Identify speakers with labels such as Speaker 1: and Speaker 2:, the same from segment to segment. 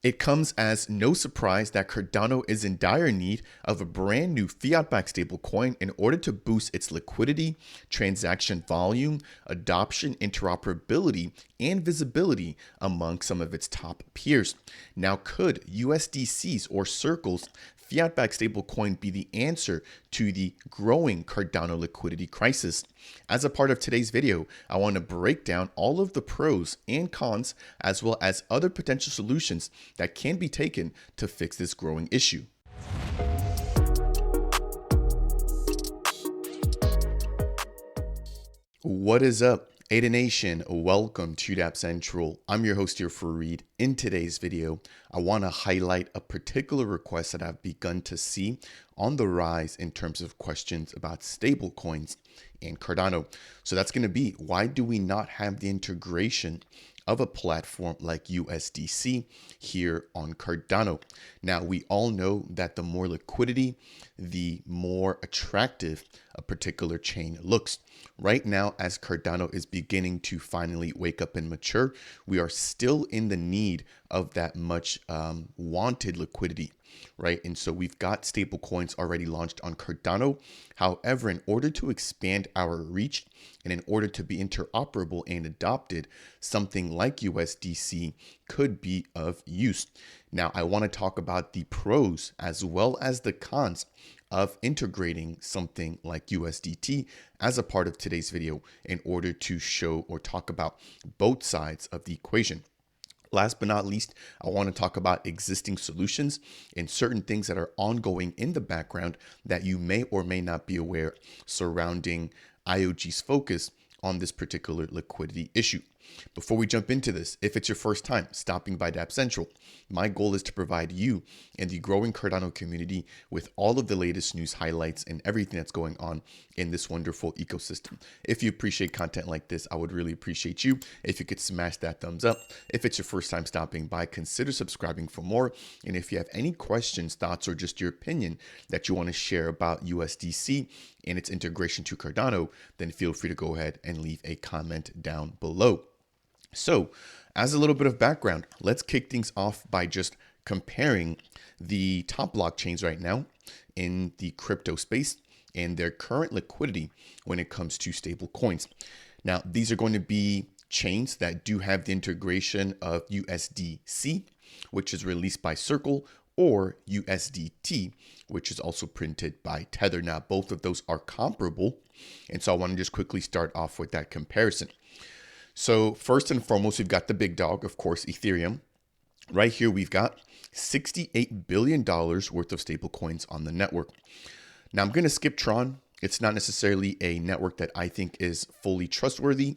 Speaker 1: It comes as no surprise that Cardano is in dire need of a brand new fiat-backed stablecoin in order to boost its liquidity, transaction volume, adoption, interoperability, and visibility among some of its top peers. Now, could USDCs or Circles fiat-backed stablecoin be the answer to the growing Cardano liquidity crisis? As a part of today's video, I want to break down all of the pros and cons, as well as other potential solutions that can be taken to fix this growing issue. What is up, Ada Nation? Welcome to Dapp Central. I'm your host here, Fareed. In today's video, I want to highlight a particular request that I've begun to see on the rise in terms of questions about stablecoins and Cardano. So that's going to be, why do we not have the integration of a platform like USDC here on Cardano? Now, we all know that the more liquidity, the more attractive a particular chain looks. Right now, as Cardano is beginning to finally wake up and mature, we are still in the need of that much wanted liquidity, right? And so we've got stable coins already launched on Cardano. However, in order to expand our reach and in order to be interoperable and adopted, something like USDC could be of use. Now, I want to talk about the pros as well as the cons of integrating something like USDT as a part of today's video in order to show or talk about both sides of the equation. Last but not least, I want to talk about existing solutions and certain things that are ongoing in the background that you may or may not be aware surrounding IOG's focus on this particular liquidity issue. Before we jump into this, if it's your first time stopping by Dapp Central, my goal is to provide you and the growing Cardano community with all of the latest news highlights and everything that's going on in this wonderful ecosystem. If you appreciate content like this, I would really appreciate you if you could smash that thumbs up. If it's your first time stopping by, consider subscribing for more. And if you have any questions, thoughts, or just your opinion that you want to share about USDC and its integration to Cardano, then feel free to go ahead and leave a comment down below. So, as a little bit of background, let's kick things off by just comparing the top blockchains right now in the crypto space and their current liquidity when it comes to stable coins. Now, these are going to be chains that do have the integration of USDC, which is released by Circle, or USDT, which is also printed by Tether. Now, both of those are comparable. And so I want to just quickly start off with that comparison. So first and foremost, we've got the big dog, of course, Ethereum. Right here, we've got $68 billion worth of stable coins on the network. Now, I'm going to skip Tron. It's not necessarily a network that I think is fully trustworthy.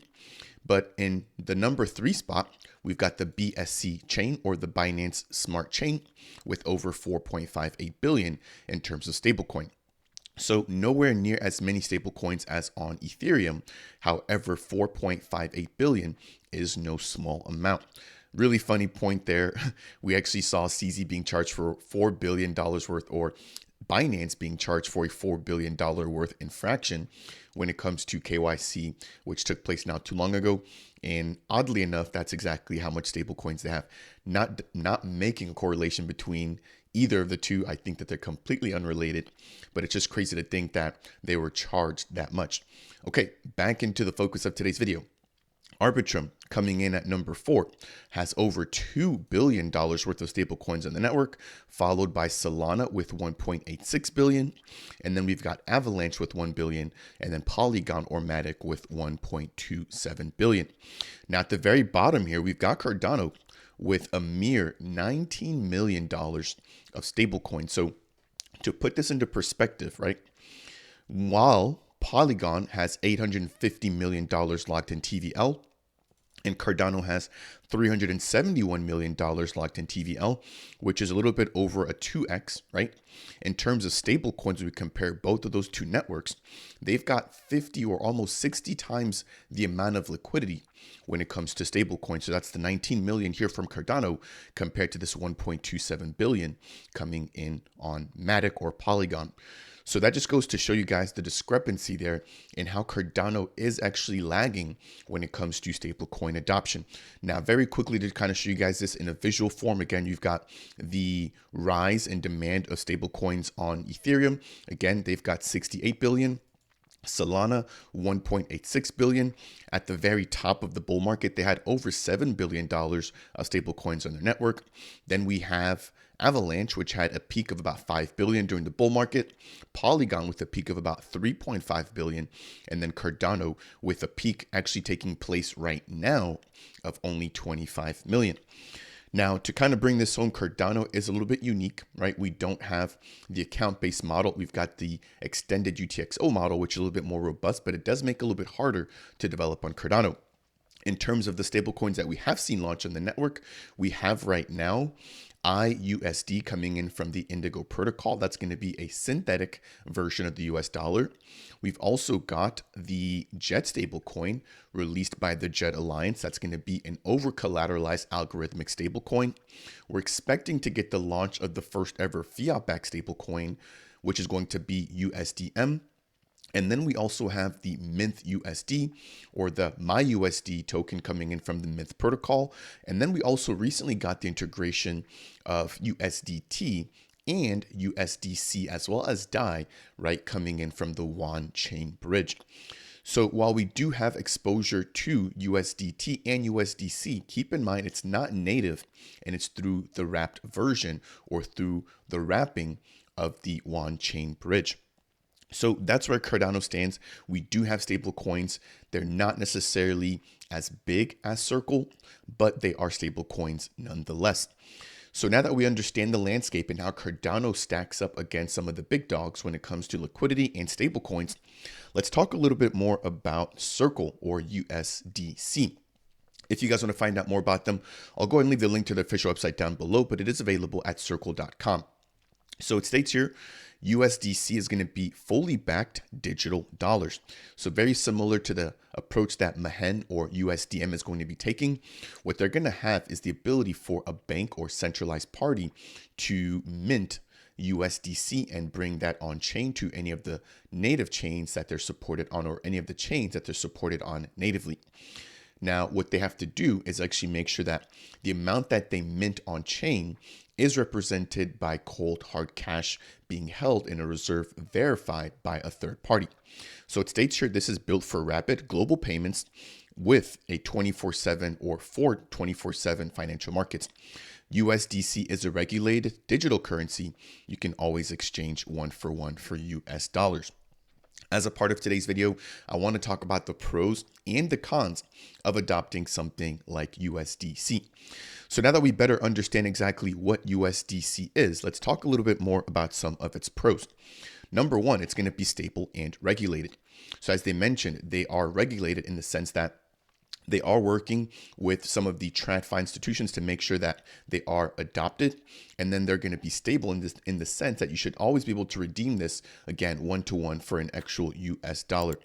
Speaker 1: But in the number 3 spot, we've got the BSC chain, or the Binance Smart Chain, with over 4.58 billion in terms of stablecoin. So nowhere near as many stablecoins as on Ethereum. However, 4.58 billion is no small amount. Really funny point there. We actually saw CZ being charged for $4 billion worth, or Binance being charged for a $4 billion worth infraction when it comes to KYC, which took place not too long ago. And oddly enough, that's exactly how much stablecoins they have. Not making a correlation between either of the two. I think that they're completely unrelated, but it's just crazy to think that they were charged that much. Okay, back into the focus of today's video. Arbitrum, coming in at number 4, has over $2 billion worth of stablecoins on the network, followed by Solana with 1.86 billion. And then we've got Avalanche with 1 billion, and then Polygon or Matic with 1.27 billion. Now at the very bottom here, we've got Cardano with a mere $19 million of stablecoins. So to put this into perspective, right, while Polygon has $850 million locked in TVL, and Cardano has $371 million locked in TVL, which is a little bit over a 2x, right? In terms of stable coins, we compare both of those two networks, they've got 50 or almost 60 times the amount of liquidity when it comes to stable coins. So that's the 19 million here from Cardano compared to this 1.27 billion coming in on Matic or Polygon. So that just goes to show you guys the discrepancy there in how Cardano is actually lagging when it comes to stablecoin adoption. Now, very very quickly to kind of show you guys this in a visual form. Again, you've got the rise in demand of stablecoins on Ethereum. Again, they've got 68 billion. Solana, 1.86 billion. At the very top of the bull market, they had over $7 billion of stablecoins on their network. Then we have Avalanche, which had a peak of about 5 billion during the bull market. Polygon with a peak of about 3.5 billion. And then Cardano with a peak actually taking place right now of only 25 million. Now, to kind of bring this home, Cardano is a little bit unique, right? We don't have the account-based model. We've got the extended UTXO model, which is a little bit more robust, but it does make it a little bit harder to develop on Cardano. In terms of the stablecoins that we have seen launch on the network, we have right now IUSD coming in from the Indigo protocol. That's going to be a synthetic version of the US dollar. We've also got the Jet stablecoin released by the Jet Alliance. That's going to be an over-collateralized algorithmic stablecoin. We're expecting to get the launch of the first ever fiat-backed stablecoin, which is going to be USDM. And then we also have the Mint USD, or the MyUSD token, coming in from the Mint protocol. And then we also recently got the integration of USDT and USDC, as well as DAI, right, coming in from the Yuan Chain Bridge. So while we do have exposure to USDT and USDC, keep in mind it's not native, and it's through the wrapped version or through the wrapping of the Yuan Chain Bridge. So that's where Cardano stands. We do have stable coins. They're not necessarily as big as Circle, but they are stable coins nonetheless. So now that we understand the landscape and how Cardano stacks up against some of the big dogs when it comes to liquidity and stable coins, let's talk a little bit more about Circle, or USDC. If you guys want to find out more about them, I'll go ahead and leave the link to the official website down below, but it is available at circle.com. So it states here, USDC is going to be fully backed digital dollars. So very similar to the approach that Mahen or USDM is going to be taking. What they're going to have is the ability for a bank or centralized party to mint USDC and bring that on chain to any of the native chains that they're supported on, or any of the chains that they're supported on natively. Now, what they have to do is actually make sure that the amount that they mint on chain is represented by cold hard cash being held in a reserve verified by a third party. So it states here this is built for rapid global payments with a 24/7 or for 24/7 financial markets. USDC is a regulated digital currency. You can always exchange one for US dollars. As a part of today's video, I want to talk about the pros and the cons of adopting something like USDC. So now that we better understand exactly what USDC is, let's talk a little bit more about some of its pros. Number one, it's going to be stable and regulated. So as they mentioned, they are regulated in the sense that they are working with some of the TradFi institutions to make sure that they are adopted, and then they're going to be stable in the sense that you should always be able to redeem this, again, 1-to-1 for an actual US dollar.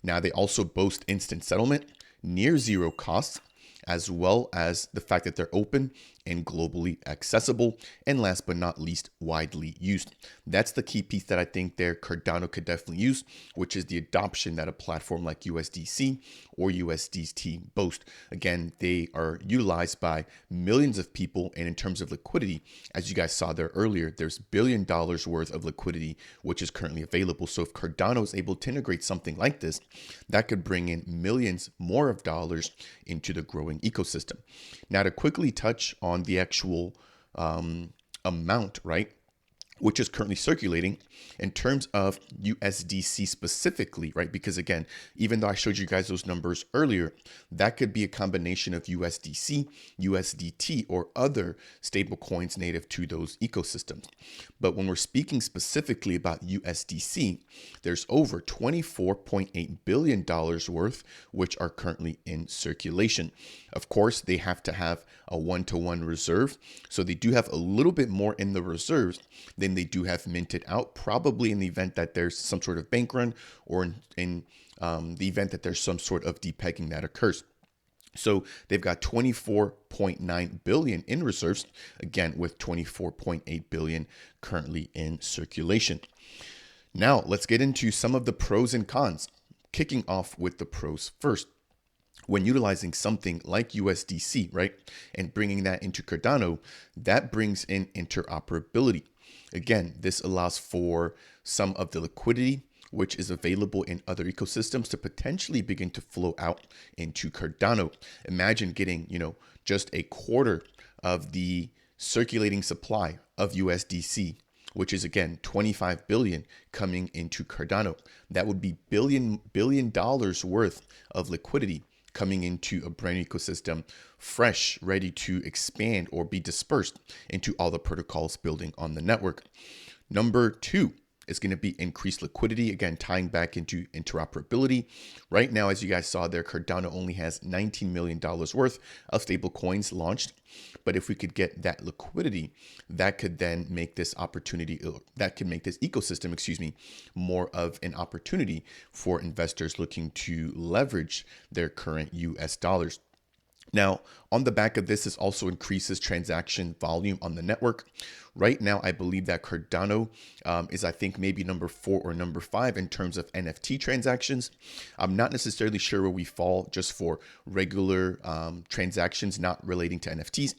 Speaker 1: Now, they also boast instant settlement, near zero costs, as well as the fact that they're open and globally accessible, and last but not least, widely used. That's the key piece that I think there Cardano could definitely use, which is the adoption that a platform like USDC or USDT boast. Again, they are utilized by millions of people, and in terms of liquidity, as you guys saw there earlier, there's $1 billion worth of liquidity which is currently available. So if Cardano is able to integrate something like this, that could bring in millions more of dollars into the growing ecosystem. Now, to quickly touch on the actual amount, right, which is currently circulating in terms of USDC specifically, right? Because again, even though I showed you guys those numbers earlier, that could be a combination of USDC, USDT, or other stable coins native to those ecosystems. But when we're speaking specifically about USDC, there's over $24.8 billion worth, which are currently in circulation. Of course, they have to have a 1-to-1 reserve. So they do have a little bit more in the reserves than they do have minted out, probably in the event that there's some sort of bank run, or in the event that there's some sort of depegging that occurs. So they've got 24.9 billion in reserves, again, with 24.8 billion currently in circulation. Now let's get into some of the pros and cons, kicking off with the pros first. when utilizing something like USDC, right, and bringing that into Cardano, that brings in interoperability. Again, this allows for some of the liquidity which is available in other ecosystems to potentially begin to flow out into Cardano. Imagine getting, just a quarter of the circulating supply of USDC, which is again 25 billion coming into Cardano. That would be billion dollars worth of liquidity coming into a brand new ecosystem, fresh, ready to expand or be dispersed into all the protocols building on the network. Number two is going to be increased liquidity, again, tying back into interoperability. Right now, as you guys saw there, Cardano only has $19 million worth of stable coins launched. But if we could get that liquidity, that could then make this opportunity, that could make this ecosystem, more of an opportunity for investors looking to leverage their current US dollars. Now, on the back of this also increases transaction volume on the network. Right now, I believe that Cardano is, I think, maybe number 4 or number 5 in terms of NFT transactions. I'm not necessarily sure where we fall just for regular transactions not relating to NFTs.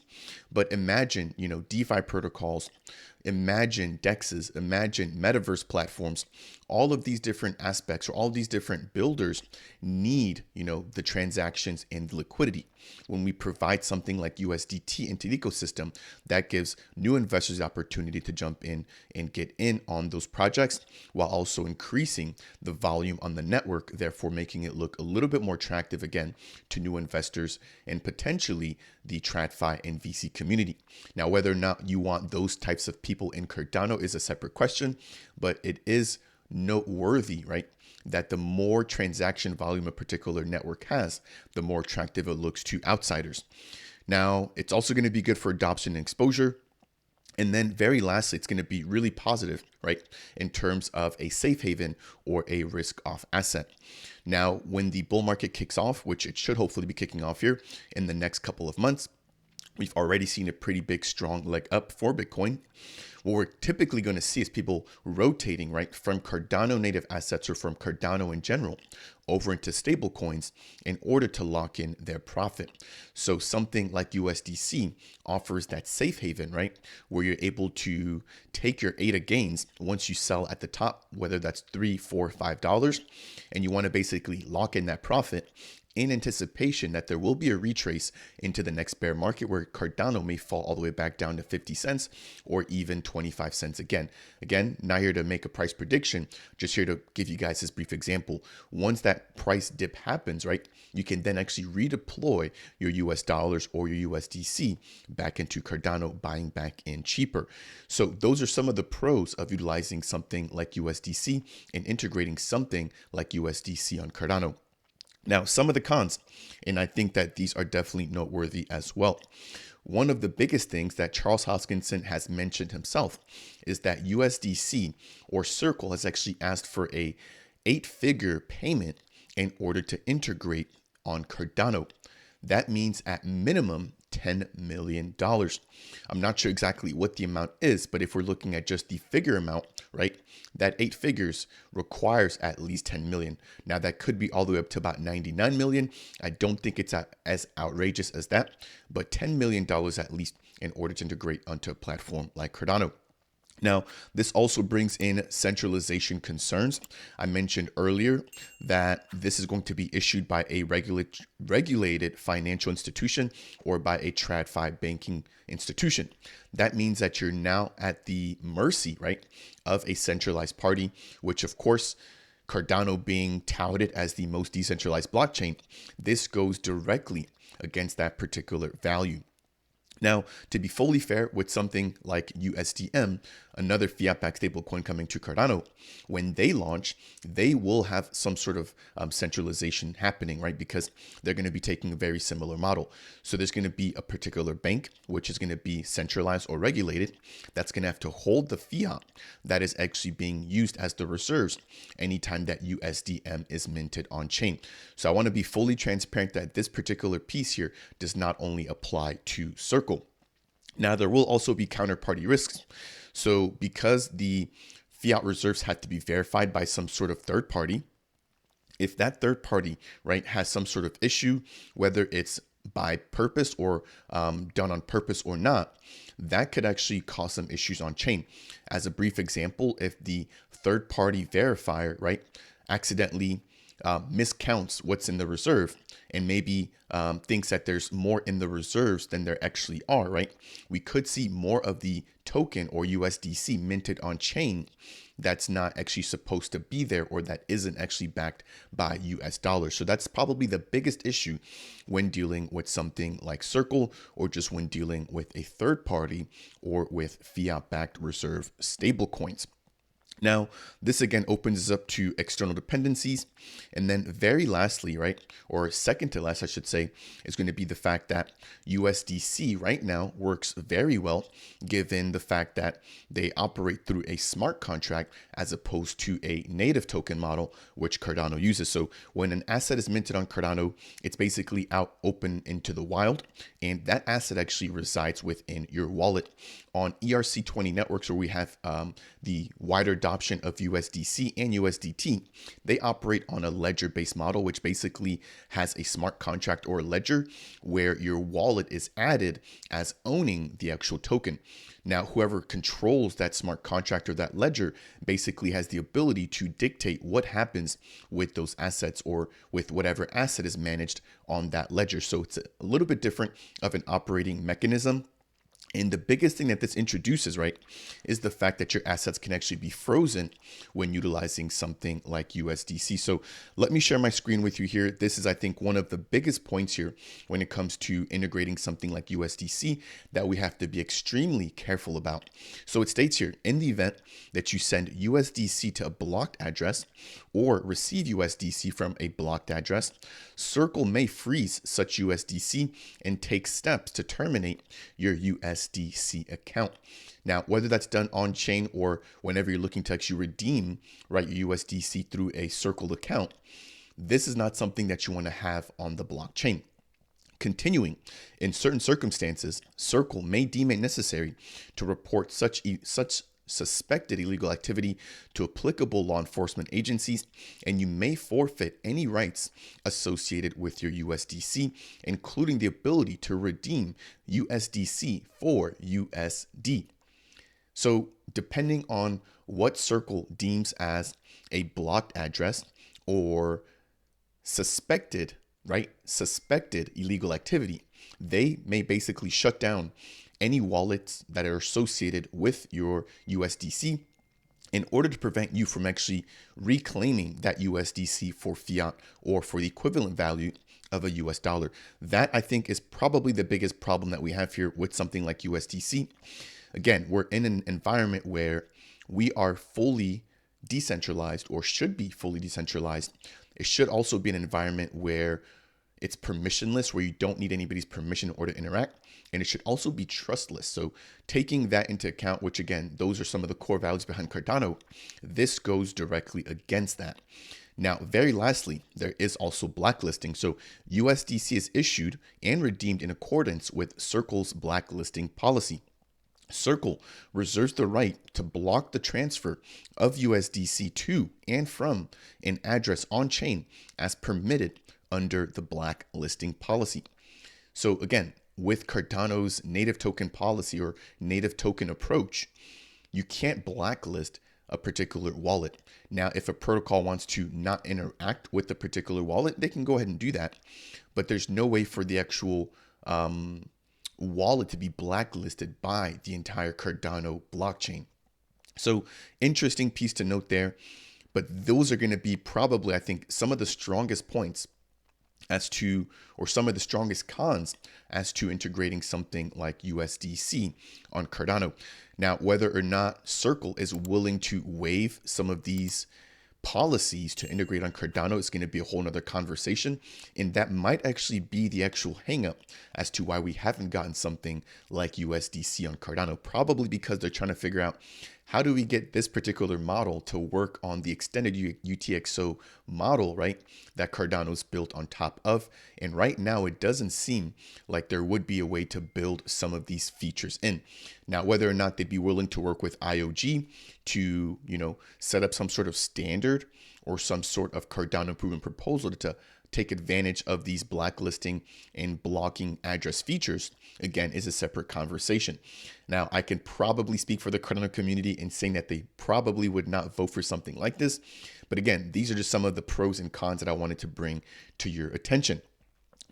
Speaker 1: But imagine, DeFi protocols, imagine DEXs, imagine metaverse platforms. All of these different aspects or all these different builders need, the transactions and the liquidity. When we provide something like USDT into the ecosystem, that gives new investors the opportunity to jump in and get in on those projects while also increasing the volume on the network, therefore making it look a little bit more attractive again to new investors and potentially the TradFi and VC community. Now, whether or not you want those types of people in Cardano is a separate question, but it is noteworthy, right, that the more transaction volume a particular network has, the more attractive it looks to outsiders. Now, it's also going to be good for adoption and exposure. And then very lastly, it's going to be really positive, right, in terms of a safe haven or a risk off asset. Now, when the bull market kicks off, which it should hopefully be kicking off here in the next couple of months, we've already seen a pretty big, strong leg up for Bitcoin. What we're typically going to see is people rotating, right, from Cardano native assets or from Cardano in general over into stablecoins in order to lock in their profit. So something like USDC offers that safe haven, right, where you're able to take your ADA gains once you sell at the top, whether that's $3, $4, $5, and you want to basically lock in that profit in anticipation that there will be a retrace into the next bear market where Cardano may fall all the way back down to 50 cents or even 25 cents again. Again, not here to make a price prediction, just here to give you guys this brief example. Once that price dip happens, right, you can then actually redeploy your US dollars or your USDC back into Cardano, buying back in cheaper. So those are some of the pros of utilizing something like USDC and integrating something like USDC on Cardano. Now, some of the cons, and I think that these are definitely noteworthy as well. One of the biggest things that Charles Hoskinson has mentioned himself is that USDC or Circle has actually asked for a 8-figure payment in order to integrate on Cardano. That means at minimum $10 million. I'm not sure exactly what the amount is, but if we're looking at just the figure amount, right, that 8 figures requires at least 10 million. Now that could be all the way up to about 99 million. I don't think it's as outrageous as that, but $10 million at least in order to integrate onto a platform like Cardano. Now, this also brings in centralization concerns. I mentioned earlier that this is going to be issued by a regulated financial institution or by a TradFi banking institution. That means that you're now at the mercy, right, of a centralized party, which of course, Cardano being touted as the most decentralized blockchain, this goes directly against that particular value. Now, to be fully fair with something like USDM, another fiat-backed stablecoin coming to Cardano, when they launch, they will have some sort of centralization happening, right? Because they're going to be taking a very similar model. So there's going to be a particular bank, which is going to be centralized or regulated, that's going to have to hold the fiat that is actually being used as the reserves anytime that USDM is minted on chain. So I want to be fully transparent that this particular piece here does not only apply to Circle. Now, there will also be counterparty risks. So because the fiat reserves have to be verified by some sort of third party, If that third party, right, has some sort of issue, whether it's by purpose or done on purpose or not, that could actually cause some issues on chain. As a brief example, if the third party verifier, right, accidentally miscounts what's in the reserve and maybe thinks that there's more in the reserves than there actually are, right? We could see more of the token or USDC minted on chain that's not actually supposed to be there, or that isn't actually backed by US dollars. So that's probably the biggest issue when dealing with something like Circle, or just when dealing with a third party or with fiat backed reserve stablecoins. Now, this again opens us up to external dependencies. And then very lastly, right, or second to last, I should say, is going to be the fact that USDC right now works very well, given the fact that they operate through a smart contract as opposed to a native token model, which Cardano uses. So when an asset is minted on Cardano, it's basically out open into the wild, and that asset actually resides within your wallet. On ERC20 networks, where we have the wider adoption of USDC and USDT, they operate on a ledger-based model, which basically has a smart contract or a ledger where your wallet is added as owning the actual token. Now, whoever controls that smart contract or that ledger basically has the ability to dictate what happens with those assets, or with whatever asset is managed on that ledger. So it's a little bit different of an operating mechanism. And the biggest thing that this introduces, right, is the fact that your assets can actually be frozen when utilizing something like USDC. So let me share my screen with you here. This is, I think, one of the biggest points here when it comes to integrating something like USDC that we have to be extremely careful about. So it states here, in the event that you send USDC to a blocked address or receive USDC from a blocked address, Circle may freeze such USDC and take steps to terminate your USDC account. Now, whether that's done on chain or whenever you're looking to actually redeem, right, your USDC through a Circle account, this is not something that you want to have on the blockchain. Continuing, in certain circumstances, Circle may deem it necessary to report such suspected illegal activity to applicable law enforcement agencies, and you may forfeit any rights associated with your USDC, including the ability to redeem USDC for USD. So depending on what Circle deems as a blocked address or suspected illegal activity, they may basically shut down any wallets that are associated with your USDC in order to prevent you from actually reclaiming that USDC for fiat or for the equivalent value of a US dollar. That, I think, is probably the biggest problem that we have here with something like USDC. Again, we're in an environment where we are fully decentralized, or should be fully decentralized. It should also be an environment where it's permissionless, where you don't need anybody's permission in order to interact. And it should also be trustless. So taking that into account, which again, those are some of the core values behind Cardano, this goes directly against that. Now, very lastly, there is also blacklisting. So USDC is issued and redeemed in accordance with Circle's blacklisting policy. Circle reserves the right to block the transfer of USDC to and from an address on chain as permitted under the blacklisting policy. So again, with Cardano's native token policy or native token approach, you can't blacklist a particular wallet. Now, if a protocol wants to not interact with the particular wallet, they can go ahead and do that. But there's no way for the actual wallet to be blacklisted by the entire Cardano blockchain. So interesting piece to note there. But those are going to be probably, I think, some of the strongest points as to, or some of the strongest cons as to integrating something like USDC on Cardano. Now, whether or not Circle is willing to waive some of these policies to integrate on Cardano is going to be a whole nother conversation. And that might actually be the actual hangup as to why we haven't gotten something like USDC on Cardano, probably because they're trying to figure out how do we get this particular model to work on the extended UTXO model, right, that Cardano's built on top of? And right now, it doesn't seem like there would be a way to build some of these features in. Now, whether or not they'd be willing to work with IOG to, set up some sort of standard or some sort of Cardano improvement proposal to take advantage of these blacklisting and blocking address features, again, is a separate conversation. Now, I can probably speak for the Cardano community in saying that they probably would not vote for something like this. But again, these are just some of the pros and cons that I wanted to bring to your attention.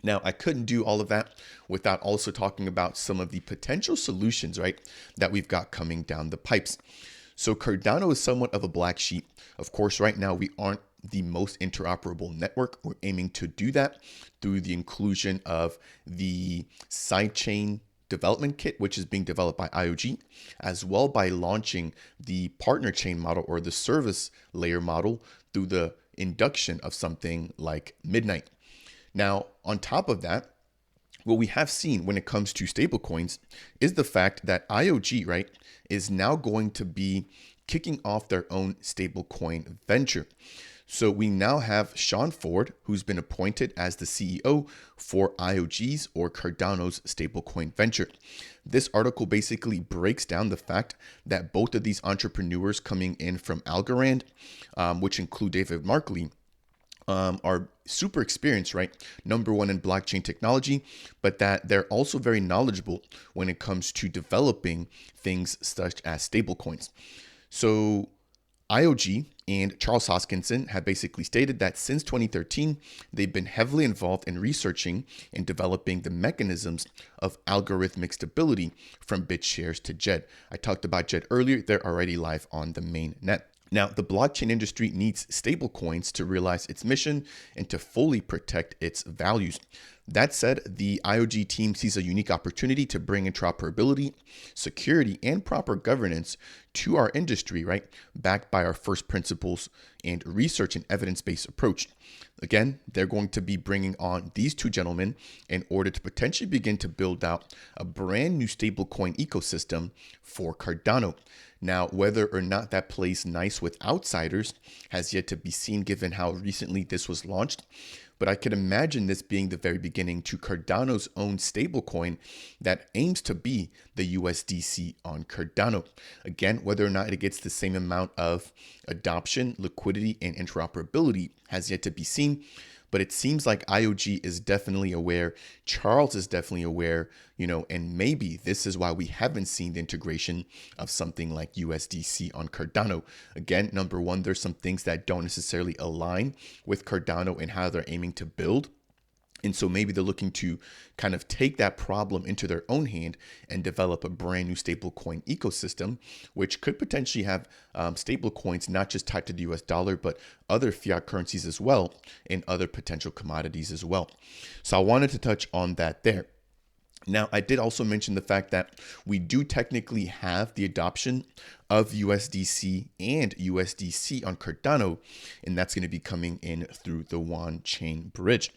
Speaker 1: Now, I couldn't do all of that without also talking about some of the potential solutions, right, that we've got coming down the pipes. So Cardano is somewhat of a black sheep. Of course, right now we aren't the most interoperable network. We're aiming to do that through the inclusion of the sidechain development kit, which is being developed by IOG, as well by launching the partner chain model or the service layer model through the induction of something like Midnight. Now, on top of that, what we have seen when it comes to stablecoins is the fact that IOG, right, is now going to be kicking off their own stablecoin venture. So we now have Sean Ford, who's been appointed as the CEO for IOG's or Cardano's stablecoin venture. This article basically breaks down the fact that both of these entrepreneurs coming in from Algorand, which include David Markley, are super experienced, right? Number one in blockchain technology, but that they're also very knowledgeable when it comes to developing things such as stablecoins. So IOG and Charles Hoskinson have basically stated that since 2013, they've been heavily involved in researching and developing the mechanisms of algorithmic stability from BitShares to JED. I talked about JED earlier. They're already live on the main net. Now, the blockchain industry needs stablecoins to realize its mission and to fully protect its values. That said, the IOG team sees a unique opportunity to bring interoperability, security, and proper governance to our industry, right? Backed by our first principles and research and evidence-based approach. Again, they're going to be bringing on these two gentlemen in order to potentially begin to build out a brand new stablecoin ecosystem for Cardano. Now, whether or not that plays nice with outsiders has yet to be seen given how recently this was launched. But I could imagine this being the very beginning to Cardano's own stablecoin that aims to be the USDC on Cardano. Again, whether or not it gets the same amount of adoption, liquidity, and interoperability has yet to be seen. But it seems like IOG is definitely aware. Charles is definitely aware, and maybe this is why we haven't seen the integration of something like USDC on Cardano. Again, number one, there's some things that don't necessarily align with Cardano and how they're aiming to build. And so maybe they're looking to kind of take that problem into their own hand and develop a brand new stablecoin ecosystem, which could potentially have stablecoins not just tied to the US dollar, but other fiat currencies as well and other potential commodities as well. So I wanted to touch on that there. Now, I did also mention the fact that we do technically have the adoption of USDC and USDC on Cardano, and that's going to be coming in through the Yuan Chain bridge.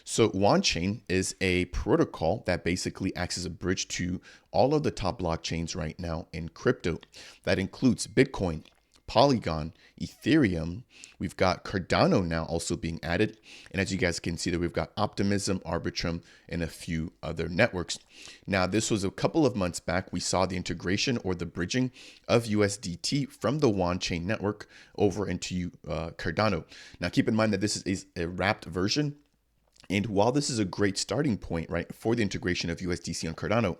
Speaker 1: So Yuan Chain is a protocol that basically acts as a bridge to all of the top blockchains right now in crypto. That includes Bitcoin, Polygon, Ethereum. We've got Cardano now also being added. And as you guys can see, that we've got Optimism, Arbitrum, and a few other networks. Now, this was a couple of months back. We saw the integration or the bridging of USDT from the Yuan Chain network over into Cardano. Now, keep in mind that this is a wrapped version. And while this is a great starting point, right, for the integration of USDC on Cardano,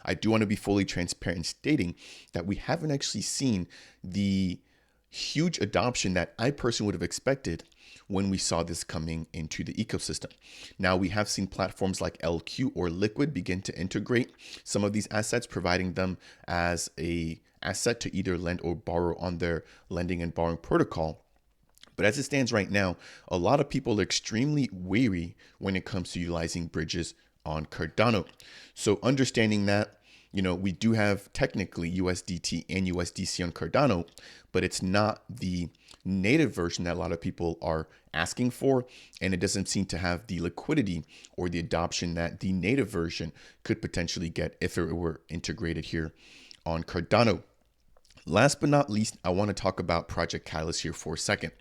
Speaker 1: I do want to be fully transparent in stating that we haven't actually seen the huge adoption that I personally would have expected when we saw this coming into the ecosystem. Now, we have seen platforms like LQ or Liquid begin to integrate some of these assets, providing them as a asset to either lend or borrow on their lending and borrowing protocol. But as it stands right now, a lot of people are extremely wary when it comes to utilizing bridges on Cardano. So understanding that, we do have technically USDT and USDC on Cardano, but it's not the native version that a lot of people are asking for. And it doesn't seem to have the liquidity or the adoption that the native version could potentially get if it were integrated here on Cardano. Last but not least, I want to talk about Project Catalyst here for a second.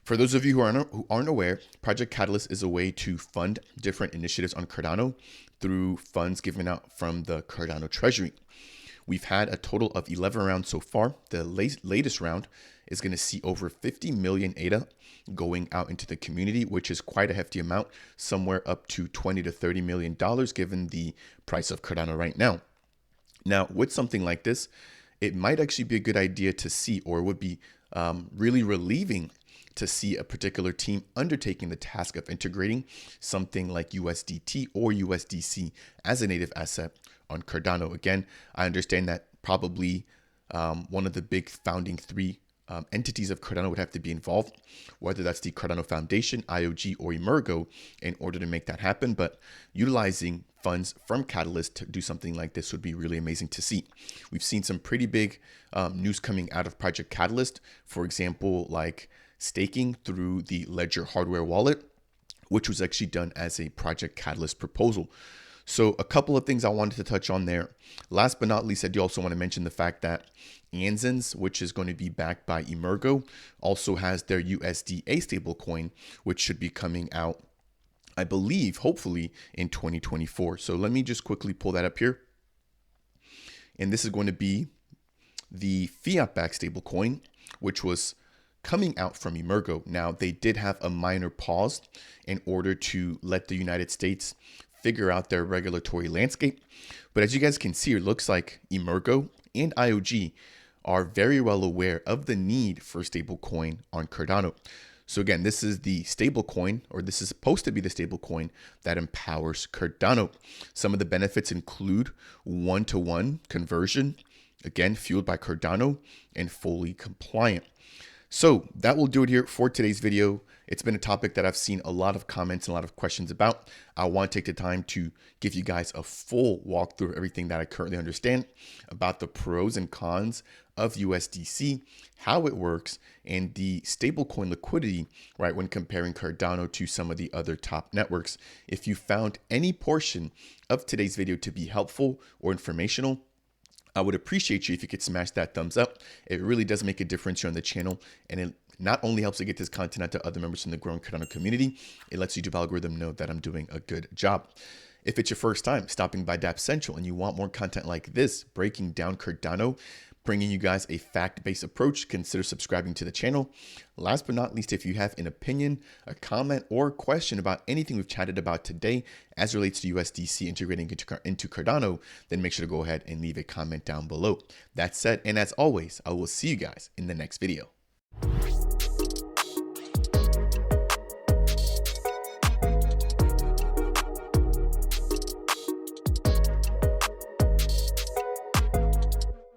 Speaker 1: For those of you who aren't aware, Project Catalyst is a way to fund different initiatives on Cardano through funds given out from the Cardano Treasury. We've had a total of 11 rounds so far. The latest round is going to see over 50 million ADA going out into the community, which is quite a hefty amount, somewhere up to $20 to $30 million given the price of Cardano right now. Now, with something like this, it might actually be a good idea to see, or would be really relieving to see a particular team undertaking the task of integrating something like USDT or USDC as a native asset on Cardano. Again, I understand that probably one of the big founding three entities of Cardano would have to be involved, whether that's the Cardano Foundation, IOG, or Emergo, in order to make that happen. But utilizing funds from Catalyst to do something like this would be really amazing to see. We've seen some pretty big news coming out of Project Catalyst, for example, like staking through the Ledger hardware wallet, which was actually done as a Project Catalyst proposal. So a couple of things I wanted to touch on there. Last but not least, I do also want to mention the fact that Anson's, which is going to be backed by Emergo, also has their USDA stablecoin, which should be coming out, I believe, hopefully in 2024. So let me just quickly pull that up here. And this is going to be the fiat-backed stablecoin, which was coming out from Emergo. Now, they did have a minor pause in order to let the United States figure out their regulatory landscape. But as you guys can see, it looks like Emergo and IOG are very well aware of the need for stablecoin on Cardano. So again, this is the stablecoin, or this is supposed to be the stablecoin that empowers Cardano. Some of the benefits include one-to-one conversion, again, fueled by Cardano and fully compliant. So that will do it here for today's video. It's been a topic that I've seen a lot of comments and a lot of questions about. I want to take the time to give you guys a full walkthrough of everything that I currently understand about the pros and cons of USDC, how it works, and the stablecoin liquidity, right, when comparing Cardano to some of the other top networks. If you found any portion of today's video to be helpful or informational, I would appreciate you if you could smash that thumbs up. It really does make a difference here on the channel, and it not only helps to get this content out to other members in the growing Cardano community, it lets YouTube algorithm know that I'm doing a good job. If it's your first time stopping by Dapp Central and you want more content like this, breaking down Cardano, bringing you guys a fact-based approach, consider subscribing to the channel. Last but not least, if you have an opinion, a comment, or a question about anything we've chatted about today as it relates to USDC integrating into Cardano, then make sure to go ahead and leave a comment down below. That said, and as always, I will see you guys in the next video.